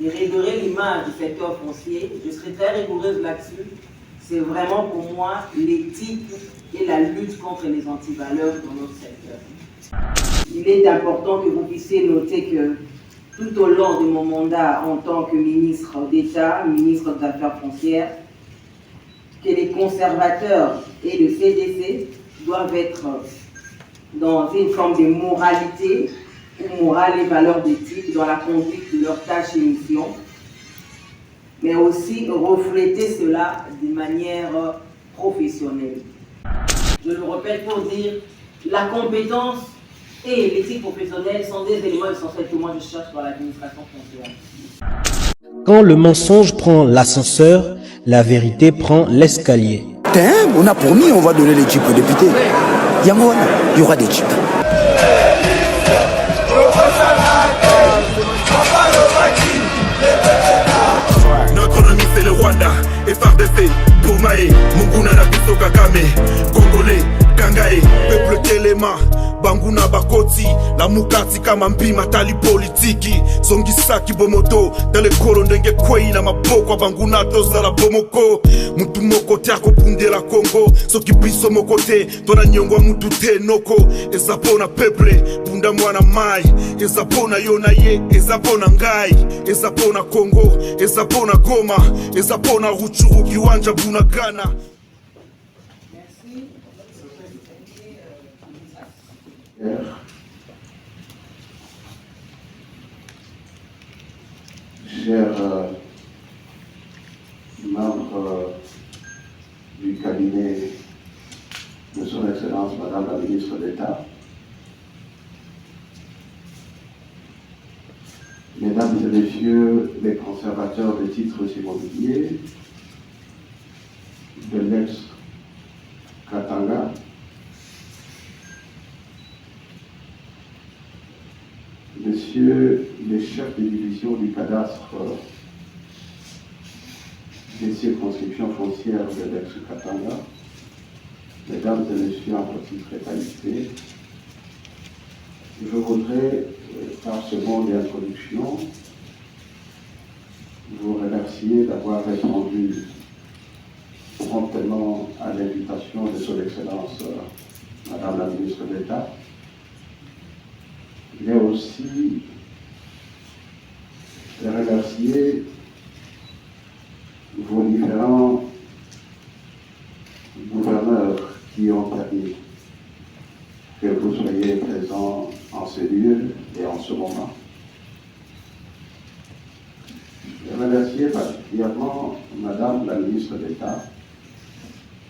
et redorer l'image du secteur foncier, je serai très rigoureuse là-dessus. C'est vraiment pour moi l'éthique et la lutte contre les antivaleurs dans notre secteur. Il est important que vous puissiez noter que tout au long de mon mandat en tant que ministre d'État, ministre des Affaires foncières, que les conservateurs et le CDC doivent être dans une forme de moralité ou morale et valeurs d'éthique dans la conduite de leurs tâches et missions, mais aussi refléter cela de manière professionnelle. Je le répète pour dire, la compétence et l'éthique professionnelle sont des éléments essentiels que moi je cherche dans l'administration foncière. Quand le mensonge prend l'ascenseur, la vérité prend l'escalier. On a promis, on va donner les chips aux députés. Il y aura des chips. Notre ennemi c'est le Rwanda, FRDC, Boumae, Munguna Nabiso Kagame, Congolais, Kangae, peuple Telema, Banguna Bakoti, la Mukati kama mpima tali politiki, Zongisaki Bomoto, Dale Kolo ndenge kwei na maboko Banguna toza la Bomoko, Mutu moko tiako punde la Congo, Soki biso mokote, Tona nyongwa mutu te noko, Ezapona peuple, Bunda mwana mai, Ezapona yona ye, Ezapona ngai, Ezapona Congo, Ezapona Goma, Ezapona Ruchuru Kiwanja Bunagana. Chers membres du cabinet de Son Excellence Madame la Ministre d'État, Mesdames et Messieurs les conservateurs des titres immobiliers de l'ex-Katanga, Messieurs les chefs de division du cadastre des circonscriptions foncières de l'ex-Katanga, Mesdames et Messieurs en petite qualité, je voudrais, par ce mot d'introduction, vous remercier d'avoir répondu promptement à l'invitation de Son Excellence Madame la Ministre d'État, mais aussi de remercier vos différents gouverneurs qui ont permis que vous soyez présents en ce lieu et en ce moment. Je remercie particulièrement Madame la Ministre d'État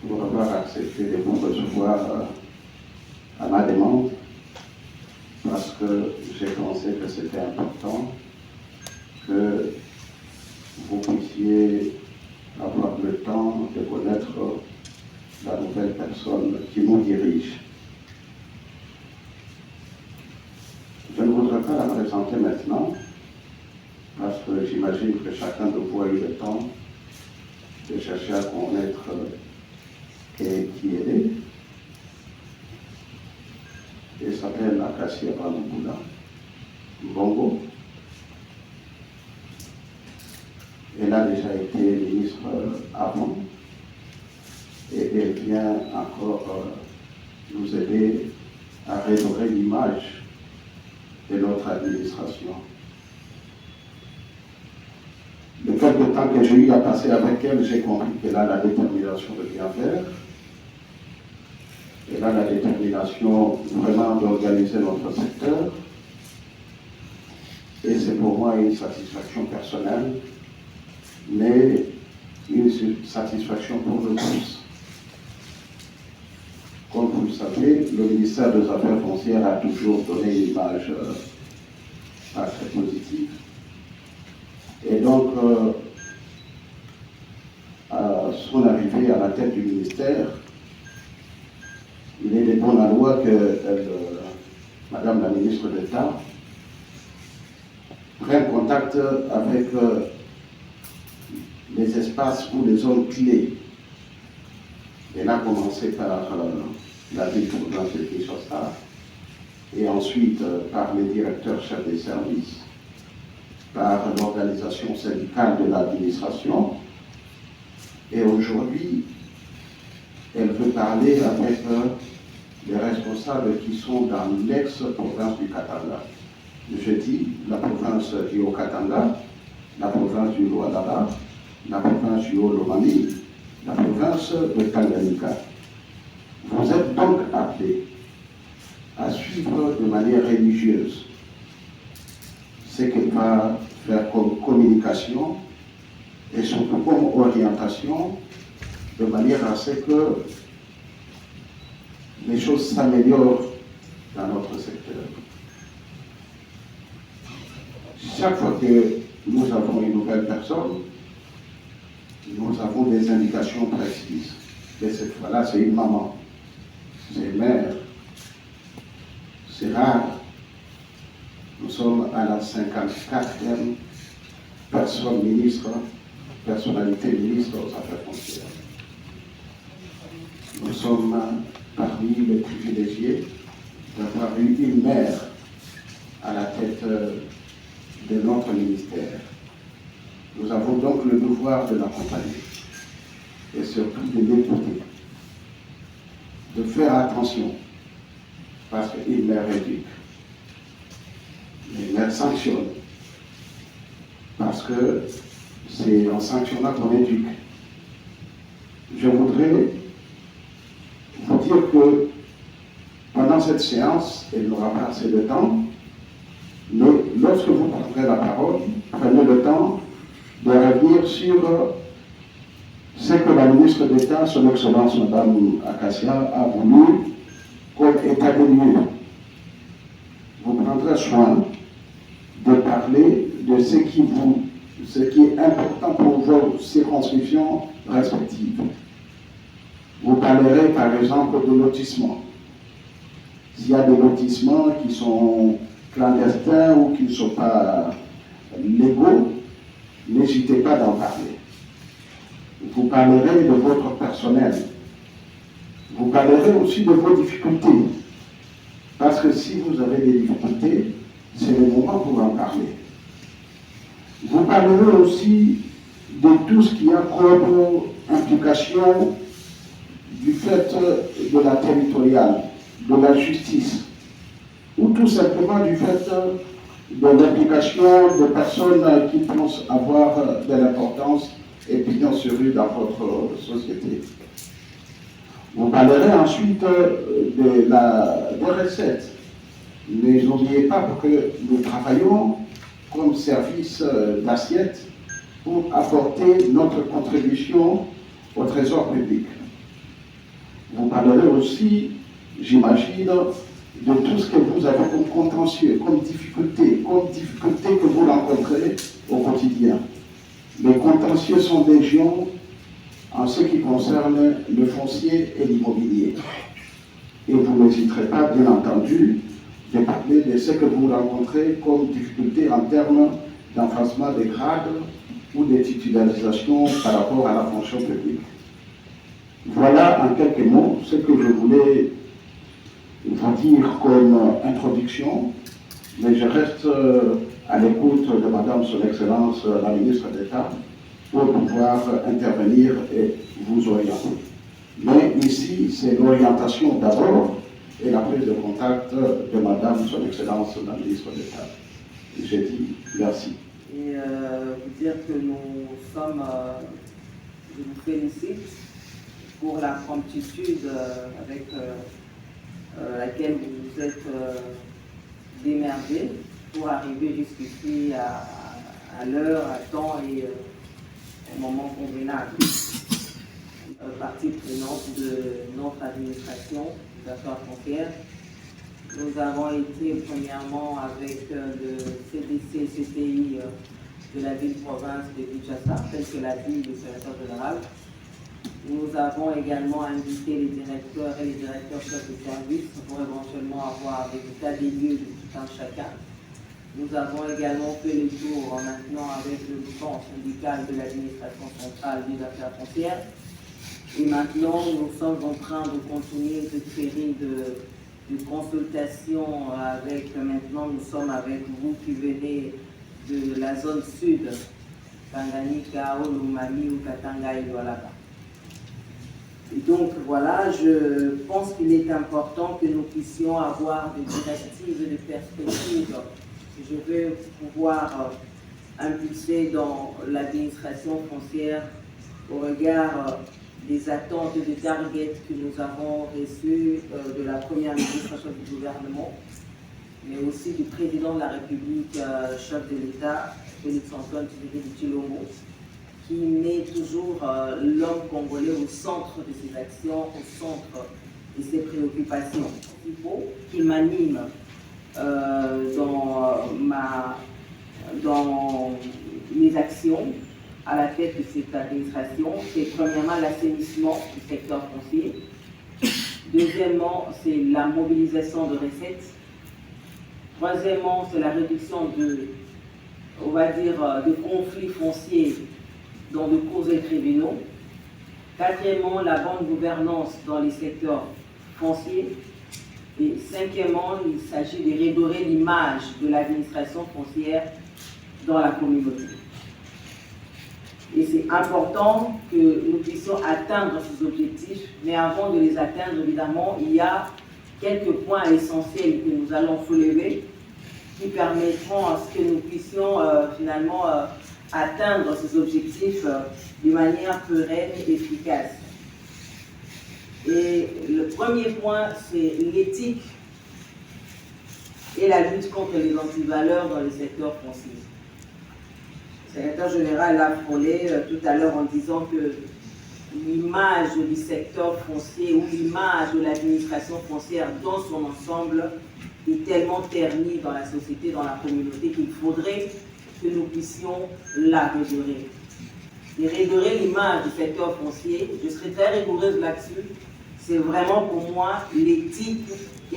pour avoir accepté de vous recevoir à ma demande, parce que j'ai pensé que c'était important que vous puissiez avoir le temps de connaître la nouvelle personne qui nous dirige. Je ne voudrais pas la présenter maintenant, parce que j'imagine que chacun de vous a eu le temps de chercher à connaître qui elle est. Elle s'appelle Acacia Bamboula Bongo. Elle a déjà été ministre avant et elle vient encore nous aider à restaurer l'image de notre administration. Le quelques temps que j'ai eu à passer avec elle, j'ai compris qu'elle a la détermination de bien faire. Elle a la détermination vraiment d'organiser notre secteur. Et c'est pour moi une satisfaction personnelle, mais une satisfaction pour nous tous. Comme vous le savez, le ministère des Affaires foncières a toujours donné une image pas très positive. Et donc, à son arrivée à la tête du ministère, il est de bonne loi que Madame la Ministre d'État prenne contact avec les espaces ou les zones clés. Elle a commencé par la ville province de Kinshasa et ensuite par les directeurs chefs des services. par l'organisation syndicale de l'administration. Et aujourd'hui, elle veut parler avec les responsables qui sont dans l'ex-province du Katanga. Je dis la province du Haut-Katanga, la province du Lualaba, la province du Haut-Lomami, la province de Tanganyika. Vous êtes donc appelés à suivre de manière religieuse ce qu'elle va faire comme communication et surtout comme orientation, de manière à ce que les choses s'améliorent dans notre secteur. Chaque fois que nous avons une nouvelle personne, nous avons des indications précises. Et cette fois-là, c'est une maman, c'est une mère, c'est rare. Nous sommes à la 54e personne ministre, personnalité ministre aux Affaires foncières. Nous sommes parmi les privilégiés d'avoir eu une mère à la tête de notre ministère. Nous avons donc le devoir de l'accompagner et surtout de l'écouter, de faire attention, parce qu'une mère éduque, une mère sanctionne, parce que c'est en sanctionnant qu'on éduque. Je voudrais vous dire que pendant cette séance, elle n'aura pas assez de temps, mais lorsque vous prendrez la parole, prenez le temps de revenir sur ce que la ministre d'État, son Excellence Mme Acacia, a voulu comme état des lieux. Vous prendrez soin de parler de ce qui est important pour vos circonscriptions respectives. Vous parlerez par exemple de lotissement. S'il y a des lotissements qui sont clandestins ou qui ne sont pas légaux, n'hésitez pas d'en parler. Vous parlerez de votre personnel. Vous parlerez aussi de vos difficultés. Parce que si vous avez des difficultés, c'est le moment pour en parler. Vous parlerez aussi de tout ce qu'il y a comme implication du fait de la territoriale, de la justice, ou tout simplement du fait de l'implication de personnes qui pensent avoir de l'importance et pignon sur rue dans votre société. Vous parlerez ensuite des recettes. Mais n'oubliez pas que nous travaillons comme service d'assiette pour apporter notre contribution au trésor public. Vous parlerez aussi, j'imagine, de tout ce que vous avez comme contentieux, comme difficulté que vous rencontrez au quotidien. Les contentieux sont légion en ce qui concerne le foncier et l'immobilier. Et vous n'hésiterez pas, bien entendu, de parler de ce que vous rencontrez comme difficulté en termes d'enfacement des grades ou de titularisation par rapport à la fonction publique. Voilà en quelques mots ce que je voulais vous dire comme introduction, mais je reste à l'écoute de Madame Son Excellence la ministre d'État pour pouvoir intervenir et vous orienter. Mais ici, c'est l'orientation d'abord et la prise de contact de Madame Son Excellence la ministre d'État. J'ai dit merci. Et vous dire que nous sommes, je vous félicite pour la promptitude avec laquelle vous vous êtes démerdé pour arriver jusqu'ici à l'heure, à temps et au moment convenable. Partie prenante de notre administration des affaires foncières. Nous avons été premièrement avec le CDC, CTI de la ville-province de Kinshasa, tel que l'a dit le secrétaire général. Nous avons également invité les directeurs et les directeurs chefs de service pour éventuellement avoir des états des lieux de tout un chacun. Nous avons également fait le tour maintenant avec le banc syndical de l'administration centrale des affaires foncières. Et maintenant, nous sommes en train de continuer cette série de consultations avec, maintenant nous sommes avec vous qui venez de la zone sud, Tanganyika, Olomami ou Katanga et Lualaba. Et donc voilà, je pense qu'il est important que nous puissions avoir des directives et des perspectives que je vais pouvoir impulser dans l'administration foncière au regard des attentes et des targets que nous avons reçus de la première ministre chef du gouvernement, mais aussi du président de la République, chef de l'État, Félix-Antoine Tshisekedi-Tshilombo, qui met toujours l'homme congolais au centre de ses actions, au centre de ses préoccupations. Il faut qu'il m'anime dans mes actions à la tête de cette administration. C'est premièrement l'assainissement du secteur foncier. Deuxièmement, c'est la mobilisation de recettes. Troisièmement, c'est la réduction de conflits fonciers dans de cours et tribunaux. Quatrièmement, la bonne gouvernance dans les secteurs fonciers. Et cinquièmement, il s'agit de redorer l'image de l'administration foncière dans la communauté. Et c'est important que nous puissions atteindre ces objectifs, mais avant de les atteindre, évidemment, il y a quelques points essentiels que nous allons soulever qui permettront à ce que nous puissions finalement atteindre ces objectifs de manière pérenne et efficace. Et le premier point, c'est l'éthique et la lutte contre les antivaleurs dans le secteur foncier. Le secrétaire général a frôlé tout à l'heure en disant que l'image du secteur foncier ou l'image de l'administration foncière dans son ensemble est tellement ternie dans la société, dans la communauté, qu'il faudrait que nous puissions la redorer. Et redorer l'image du secteur foncier, je serai très rigoureuse là-dessus, c'est vraiment pour moi l'éthique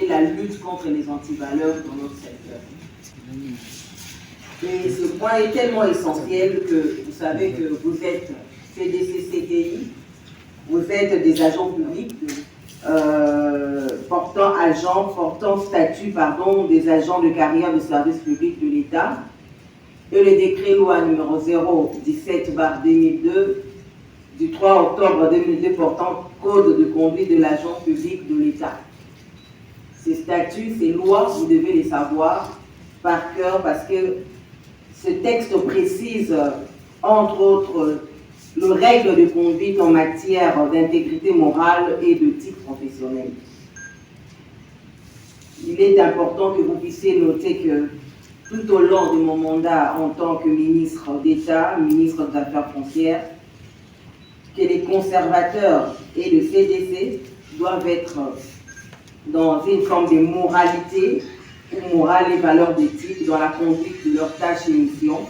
et la lutte contre les antivaleurs dans notre secteur. Et ce point est tellement essentiel que vous savez que vous êtes CDC-CTI, vous êtes des agents publics portant statut des agents de carrière de service public de l'État, et le décret loi numéro 017/2002 du 3 octobre 2002 portant code de conduite de l'agent public de l'État. Ces statuts, ces lois, vous devez les savoir par cœur parce que ce texte précise, entre autres, les règles de conduite en matière d'intégrité morale et de type professionnel. Il est important que vous puissiez noter que tout au long de mon mandat en tant que ministre d'État, ministre des Affaires foncières, que les conservateurs et le CDC doivent être dans une forme de moralité ou morale et valeurs d'éthique dans la conduite de leurs tâches et missions,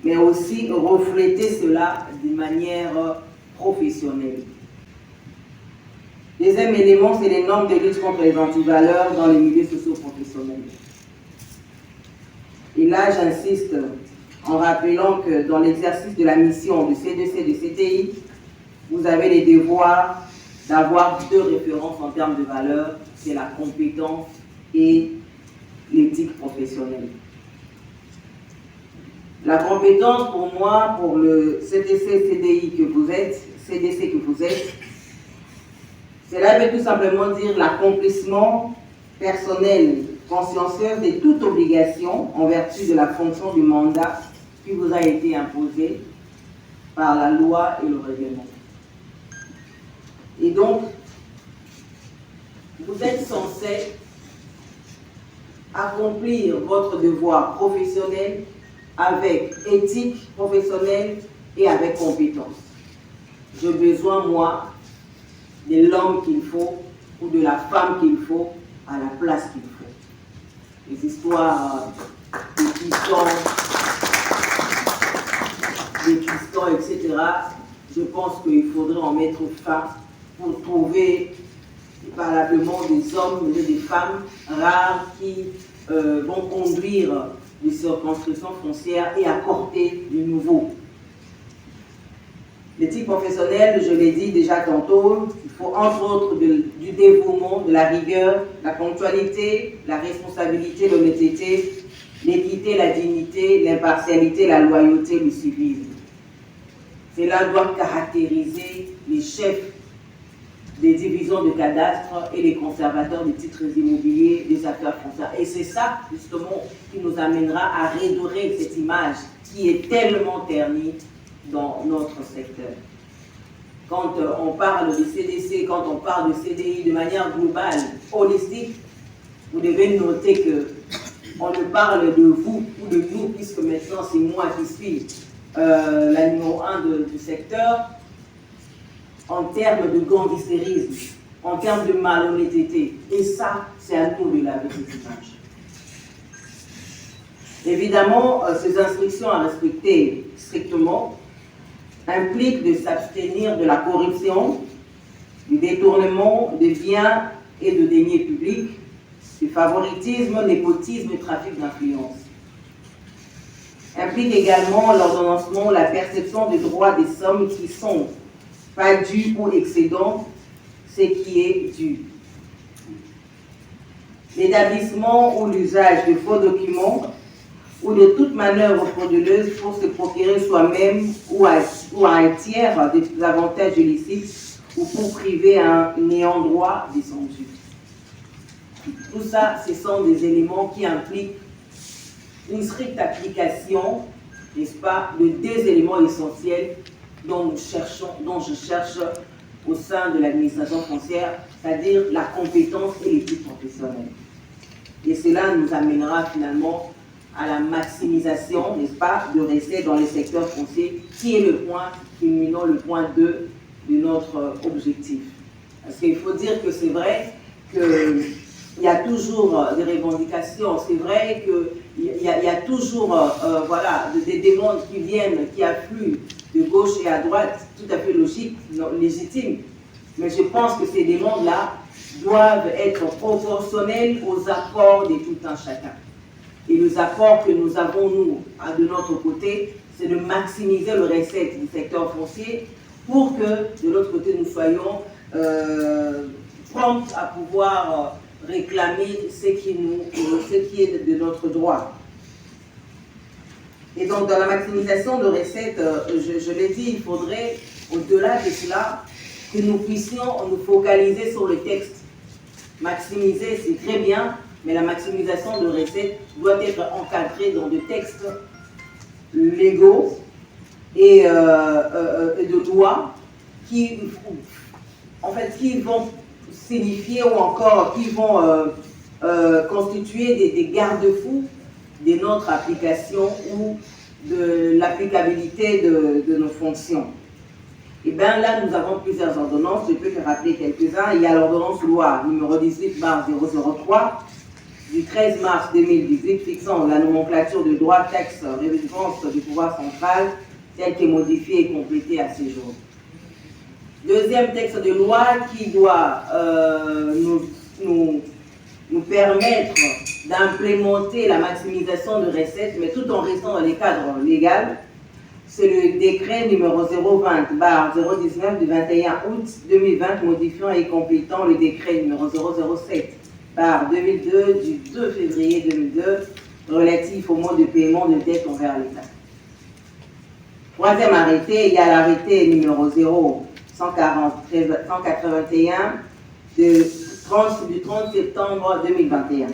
mais aussi refléter cela de manière professionnelle. Deuxième élément, c'est les normes de lutte contre les antivaleurs dans les milieux socio-professionnels. Et là, j'insiste en rappelant que dans l'exercice de la mission du CDC et du CTI, vous avez les devoirs d'avoir deux références en termes de valeurs, c'est la compétence et l'éthique professionnelle. La compétence, pour moi, pour le CDC que vous êtes, cela veut tout simplement dire l'accomplissement personnel, consciencieux de toute obligation en vertu de la fonction du mandat qui vous a été imposé par la loi et le règlement. Et donc, vous êtes censé accomplir votre devoir professionnel avec éthique professionnelle et avec compétence. J'ai besoin, moi, de l'homme qu'il faut ou de la femme qu'il faut à la place qu'il faut. Les histoires des pistons, etc., je pense qu'il faudrait en mettre fin pour trouver valablement des hommes et des femmes rares qui vont conduire des circonscriptions foncières et apporter du nouveau. L'éthique professionnelle, je l'ai dit déjà tantôt, il faut entre autres du dévouement, de la rigueur, la ponctualité, la responsabilité, l'honnêteté, l'équité, la dignité, l'impartialité, la loyauté, le civisme. Cela doit caractériser les chefs des divisions de cadastre et les conservateurs des titres immobiliers des affaires foncières. Et c'est ça, justement, qui nous amènera à redorer cette image qui est tellement ternie dans notre secteur. Quand on parle de CDC, quand on parle de CDI de manière globale, holistique, vous devez noter que on ne parle de vous ou de nous, puisque maintenant c'est moi qui suis la numéro 1 du secteur, en termes de gangsterisme, en termes de malhonnêteté. Et ça, c'est à nous de laver cette image. Évidemment, ces instructions à respecter strictement impliquent de s'abstenir de la corruption, du détournement des biens et de deniers publics, du favoritisme, népotisme et trafic d'influence. Implique également l'ordonnancement, la perception des droits des sommes qui sont pas dues ou excédant ce qui est dû. L'établissement ou l'usage de faux documents ou de toute manœuvre frauduleuse pour se procurer soi-même ou à un tiers des avantages illicites ou pour priver un ayant droit de son dû. Tout ça, ce sont des éléments qui impliquent une stricte application, n'est-ce pas, de deux éléments essentiels dont je cherche au sein de l'administration foncière, c'est-à-dire la compétence et l'éthique professionnelle. Et cela nous amènera finalement à la maximisation, n'est-ce pas, de recettes dans les secteurs fonciers, qui est le point culminant, le point 2 de notre objectif. Parce qu'il faut dire que c'est vrai qu'il y a toujours des revendications, c'est vrai qu'il y a toujours voilà, des demandes qui viennent, qui affluent de gauche et à droite, tout à fait logiques, légitimes. Mais je pense que ces demandes-là doivent être proportionnelles aux apports de tout un chacun. Et les apports que nous avons, nous, de notre côté, c'est de maximiser le recette du secteur foncier pour que, de l'autre côté, nous soyons prompts à pouvoir réclamer ce qui est de notre droit. Et donc, dans la maximisation de recettes, je l'ai dit, il faudrait, au-delà de cela, que nous puissions nous focaliser sur le texte. Maximiser, c'est très bien, mais la maximisation de recettes doit être encadrée dans des textes légaux et de lois qui vont signifier ou encore qui vont constituer des garde-fous de notre application ou de l'applicabilité de nos fonctions. Et bien là, nous avons plusieurs ordonnances, je peux te rappeler quelques-uns. Il y a l'ordonnance loi numéro 18/003 du 13 mars 2018 fixant la nomenclature de droits, taxes, redevances du pouvoir central telle qu'est modifiée et complétée à ce jour. Deuxième texte de loi qui doit nous permettre d'implémenter la maximisation de recettes, mais tout en restant dans les cadres légaux, c'est le décret numéro 020/019 du 21 août 2020 modifiant et complétant le décret numéro 007/2002 du 2 février 2002 relatif au mode de paiement de dette envers l'État. Troisième arrêté, il y a l'arrêté numéro 181 du 30 septembre 2021.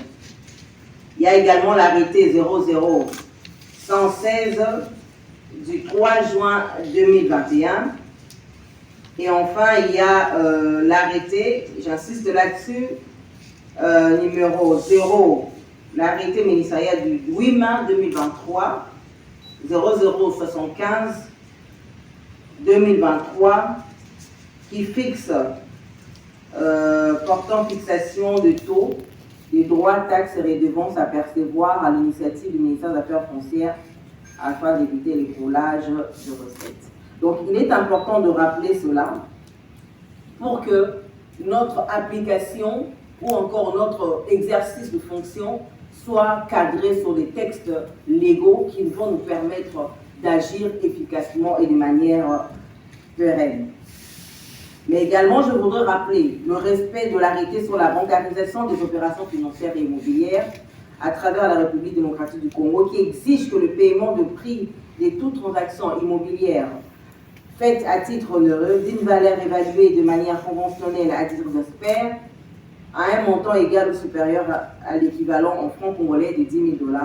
Il y a également l'arrêté 00116 du 3 juin 2021. Et enfin, il y a l'arrêté, j'insiste là-dessus, numéro 0, l'arrêté ministériel du 8 mai 2023, 0075 2023, qui fixe, portant fixation de taux des droits, taxes et redevances à percevoir à l'initiative du ministère des Affaires foncières afin d'éviter l'écroulage de recettes. Donc, il est important de rappeler cela pour que notre application ou encore notre exercice de fonction soit cadré sur des textes légaux qui vont nous permettre d'agir efficacement et de manière pérenne. Mais également, je voudrais rappeler le respect de l'arrêté sur la bancarisation des opérations financières et immobilières à travers la République démocratique du Congo qui exige que le paiement de prix de toute transaction immobilière faite à titre onéreux d'une valeur évaluée de manière conventionnelle à titre d'expert à un montant égal ou supérieur à l'équivalent en francs congolais de 10 000 $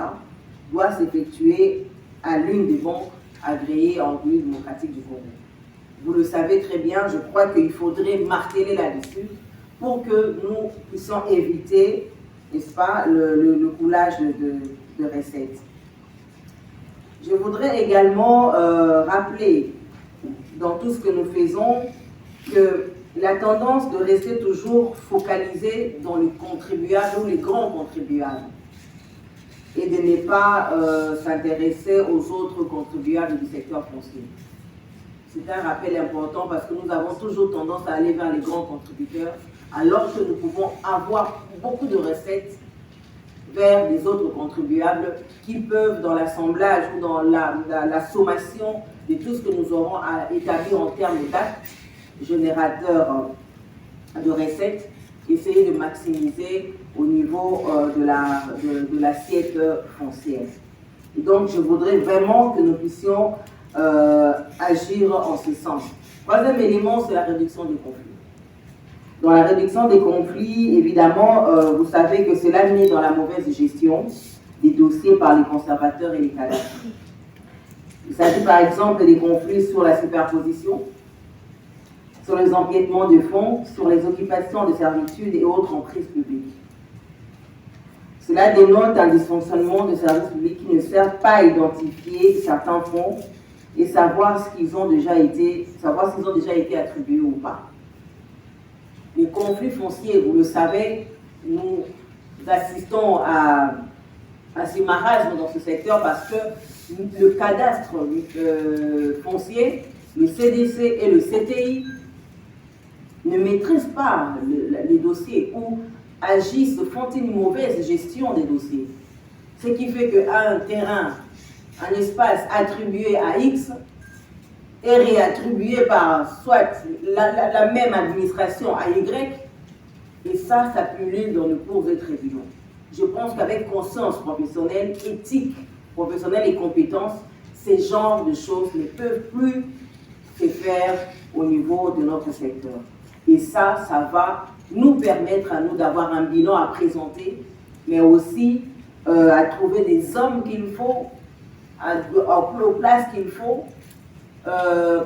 doit s'effectuer à l'une des banques agréées en République démocratique du Congo. Vous le savez très bien, je crois qu'il faudrait marteler là-dessus pour que nous puissions éviter, n'est-ce pas, le coulage de recettes. Je voudrais également rappeler dans tout ce que nous faisons que la tendance de rester toujours focalisé dans les contribuables ou les grands contribuables et de ne pas s'intéresser aux autres contribuables du secteur foncier. C'est un rappel important parce que nous avons toujours tendance à aller vers les grands contributeurs alors que nous pouvons avoir beaucoup de recettes vers les autres contribuables qui peuvent, dans l'assemblage ou dans la sommation de tout ce que nous aurons à établir en termes d'actes générateurs de recettes, essayer de maximiser au niveau de l'assiette foncière. Et donc, je voudrais vraiment que nous puissions agir en ce sens. Troisième élément, c'est la réduction des conflits. Dans la réduction des conflits, évidemment, vous savez que cela met dans la mauvaise gestion des dossiers par les conservateurs et les cadastres. Il s'agit par exemple des conflits sur la superposition, sur les empiètements de fonds, sur les occupations de servitudes et autres emprises publiques. Cela dénote un dysfonctionnement de services publics qui ne sert pas à identifier certains fonds et savoir s'ils ont déjà été attribués ou pas. Les conflits fonciers, vous le savez, nous assistons à ce marasme dans ce secteur parce que le cadastre foncier, le CDC et le CTI ne maîtrisent pas les dossiers ou agissent, font une mauvaise gestion des dossiers. Ce qui fait qu'un terrain, un espace attribué à X est réattribué par soit la même administration à Y, et ça pullule dans le cours de tribunaux. Je pense qu'avec conscience professionnelle, éthique professionnelle et compétence, ces genres de choses ne peuvent plus se faire au niveau de notre secteur. Et ça va nous permettre à nous d'avoir un bilan à présenter, mais aussi à trouver des hommes qu'il faut, aux places qu'il faut,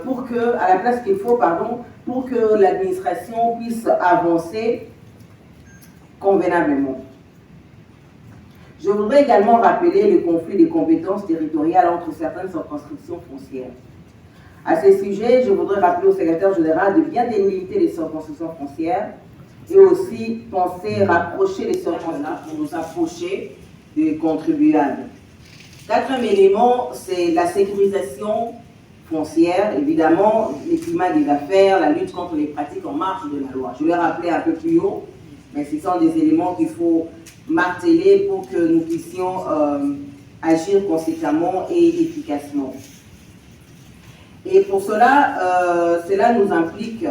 pour que l'administration puisse avancer convenablement. Je voudrais également rappeler le conflit des compétences territoriales entre certaines circonscriptions foncières. À ce sujet, je voudrais rappeler au secrétaire général de bien délimiter les circonscriptions foncières et aussi penser rapprocher les circonscriptions pour nous approcher des contribuables. Quatrième élément, c'est la sécurisation foncière, évidemment, les climats des affaires, la lutte contre les pratiques en marge de la loi. Je l'ai rappelé un peu plus haut, mais ce sont des éléments qu'il faut marteler pour que nous puissions agir conséquemment et efficacement. Et pour cela, cela implique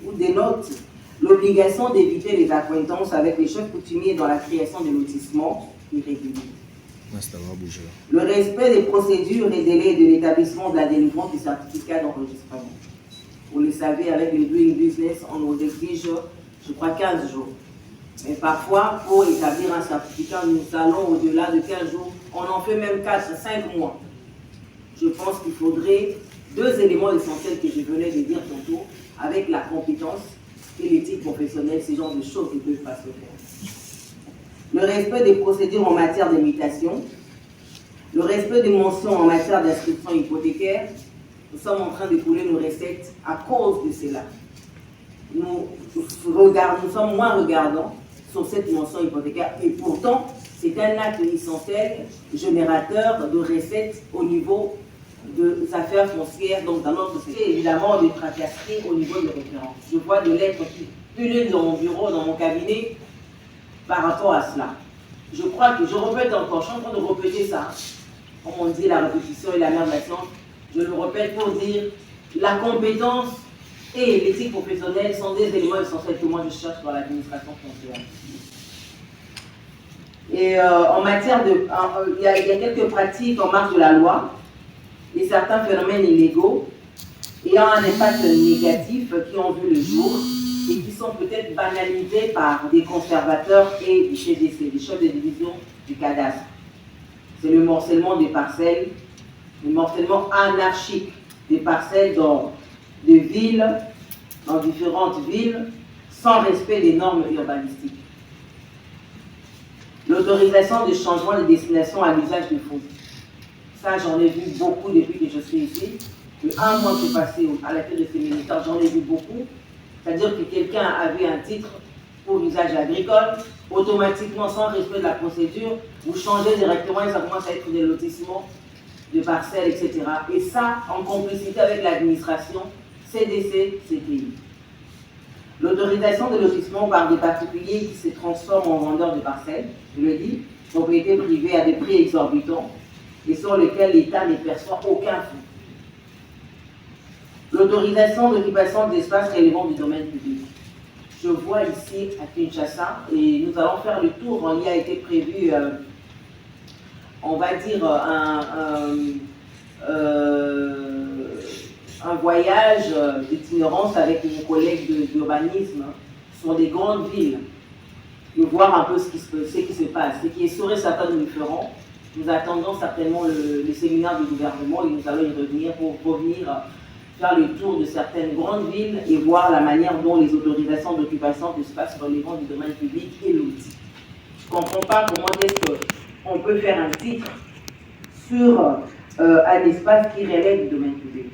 ou dénote l'obligation d'éviter les accointances avec les chefs coutumiers dans la création des lotissements irréguliers. Le respect des procédures et délais de l'établissement de la délivrance du certificat d'enregistrement. Vous le savez, avec le Doing Business, on nous exige, je crois, 15 jours. Mais parfois, pour établir un certificat, nous allons au-delà de 15 jours. On en fait même 4-5 mois. Je pense qu'il faudrait deux éléments essentiels que je venais de dire tantôt, avec la compétence et l'éthique professionnelle, ces genres de choses ne peuvent pas se faire. Le respect des procédures en matière de mutation, le respect des mentions en matière d'inscription hypothécaire. Nous sommes en train d'écouler nos recettes à cause de cela. Nous sommes moins regardants sur cette mention hypothécaire et pourtant, c'est un acte essentiel générateur de recettes au niveau des affaires foncières, donc dans notre société, évidemment des tracasseries au niveau des références. Je vois des lettres qui pullulent dans mon bureau, dans mon cabinet, par rapport à cela. Je crois que je répète encore, je suis en train de répéter ça, comme on dit, la répétition et la mère de la science, je le répète pour dire la compétence et l'éthique professionnelle sont des éléments essentiels que moi je cherche dans l'administration foncière. Et en matière de... Il y a quelques pratiques en marge de la loi et certains phénomènes illégaux ayant un impact négatif qui ont vu le jour et qui sont peut-être banalisés par des conservateurs et des CDC, des chefs de division du cadastre. C'est le morcellement des parcelles, le morcellement anarchique des parcelles dans des villes, dans différentes villes, sans respect des normes urbanistiques. L'autorisation de changement de destination à l'usage de fonds. Ça, j'en ai vu beaucoup depuis que je suis ici. Le 1 mois que j'ai passé à la tête de ces militaires, j'en ai vu beaucoup. C'est-à-dire que quelqu'un avait un titre pour l'usage agricole, automatiquement, sans respect de la procédure, vous changez directement et ça commence à être des lotissements de parcelles, etc. Et ça, en complicité avec l'administration, CDC, CTI. L'autorisation de lotissement par des particuliers qui se transforment en vendeurs de parcelles, je le dis, propriété privée à des prix exorbitants et sur lesquels l'État ne perçoit aucun fonds. L'autorisation d'occupation d'espaces relevant du domaine public. Je vois ici à Kinshasa, et nous allons faire le tour, il y a été prévu, on va dire, un voyage d'itinérance avec mon collègue d'urbanisme sur des grandes villes, de voir un peu ce qui se passe. Ce qui est sûr et certain, nous le ferons. Nous attendons certainement le séminaire du gouvernement et nous allons y revenir pour revenir faire le tour de certaines grandes villes et voir la manière dont les autorisations d'occupation d'espaces relevant du domaine public est l'outil. Je ne comprends pas comment est-ce qu'on peut faire un titre sur un espace qui relève du domaine public.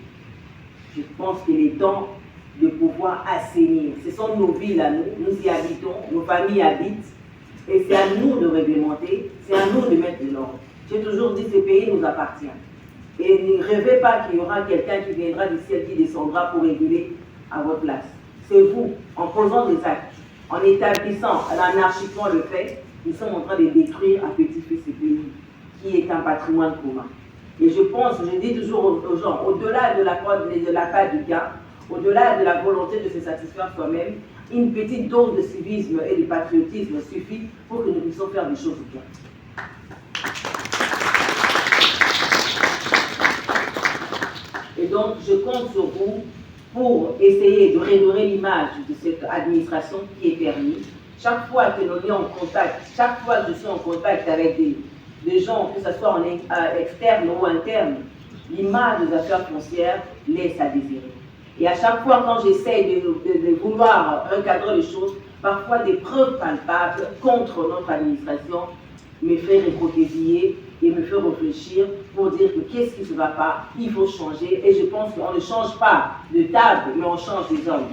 Je pense qu'il est temps de pouvoir assainir. Ce sont nos villes à nous, nous y habitons, nos familles habitent, et c'est à nous de réglementer, c'est à nous de mettre de l'ordre. J'ai toujours dit que ce pays nous appartient. Et ne rêvez pas qu'il y aura quelqu'un qui viendra d'ici et qui descendra pour réguler à votre place. C'est vous, en posant des actes, en établissant anarchiquement le fait, nous sommes en train de détruire à petit feu ce pays, qui est un patrimoine commun. Et je pense, je dis toujours aux gens, au-delà de la part du gain, au-delà de la volonté de se satisfaire soi-même, une petite dose de civisme et de patriotisme suffit pour que nous puissions faire des choses bien. Et donc, je compte sur vous pour essayer de redorer l'image de cette administration qui est permise. Chaque fois que nous sommes en contact, chaque fois que je suis en contact avec des gens, que ce soit en externe ou interne, l'image des affaires foncières laisse à désirer. Et à chaque fois, quand j'essaie de vouloir encadrer les choses, parfois des preuves palpables contre notre administration me fait recroqueviller et me fait réfléchir pour dire que qu'est-ce qui ne va pas, il faut changer. Et je pense qu'on ne change pas de table, mais on change des hommes.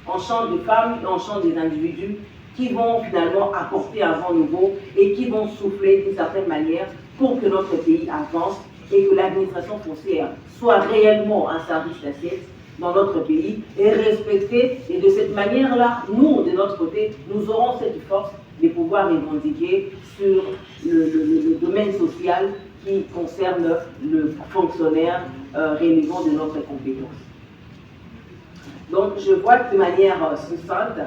On change de femmes et on change des individus qui vont finalement apporter un vent nouveau et qui vont souffler d'une certaine manière pour que notre pays avance et que l'administration foncière soit réellement un service d'assiette dans notre pays et respecté. Et de cette manière-là, nous, de notre côté, nous aurons cette force de pouvoir revendiquer sur le domaine social qui concerne le fonctionnaire relevant de notre compétence. Donc, je vois de manière succincte,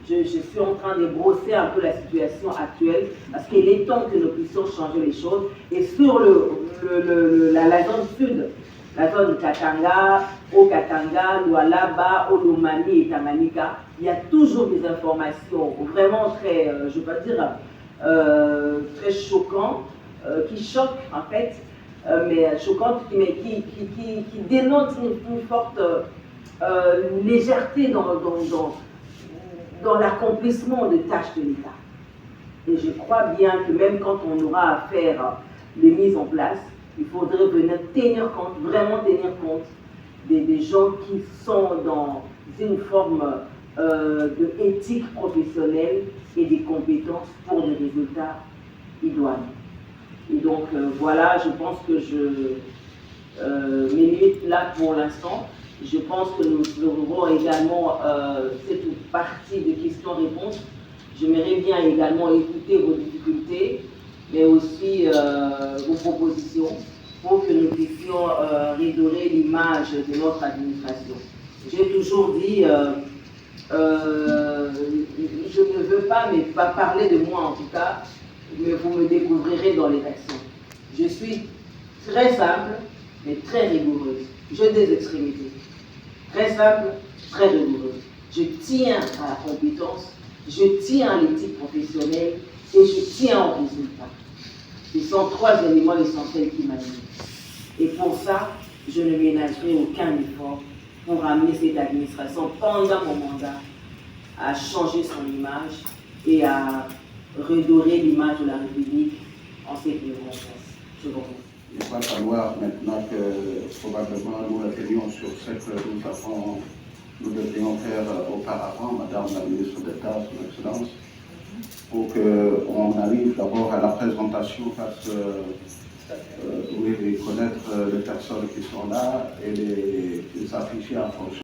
je suis en train de brosser un peu la situation actuelle parce qu'il est temps que nous puissions changer les choses. Et sur la zone sud, la zone de Katanga, au Katanga, Lualaba, Olomami et Tanganyika, il y a toujours des informations vraiment très, je ne vais pas dire, très choquantes, qui choquent en fait, mais choquantes, mais qui dénotent une forte légèreté dans l'accomplissement de tâches de l'État. Et je crois bien que même quand on aura à faire les mises en place, il faudrait venir tenir compte, vraiment tenir compte des gens qui sont dans une forme d'éthique professionnelle et des compétences pour des résultats idoines. Et donc voilà, je pense que je m'émite là pour l'instant. Je pense que nous aurons également cette partie de questions-réponses. J'aimerais bien également écouter vos difficultés, mais aussi vos propositions pour que nous puissions redorer l'image de notre administration. J'ai toujours dit, je ne veux pas, mais pas parler de moi en tout cas, mais vous me découvrirez dans les actions. Je suis très simple, mais très rigoureuse. J'ai des extrémités. Très simple, très rigoureuse. Je tiens à la compétence, je tiens à l'éthique professionnelle et je tiens au résultat. Ce sont 3 éléments essentiels qui m'animent. Et pour ça, je ne ménagerai aucun effort pour amener cette administration pendant mon mandat à changer son image et à redorer l'image de la République en cette circonstance. Je vous remercie. Il va falloir maintenant que probablement nous revenions sur ce que nous devrions faire auparavant, Madame la ministre d'État, Son Excellence, pour qu'on arrive d'abord à la présentation parce que connaître les personnes qui sont là et les afficher en fonction.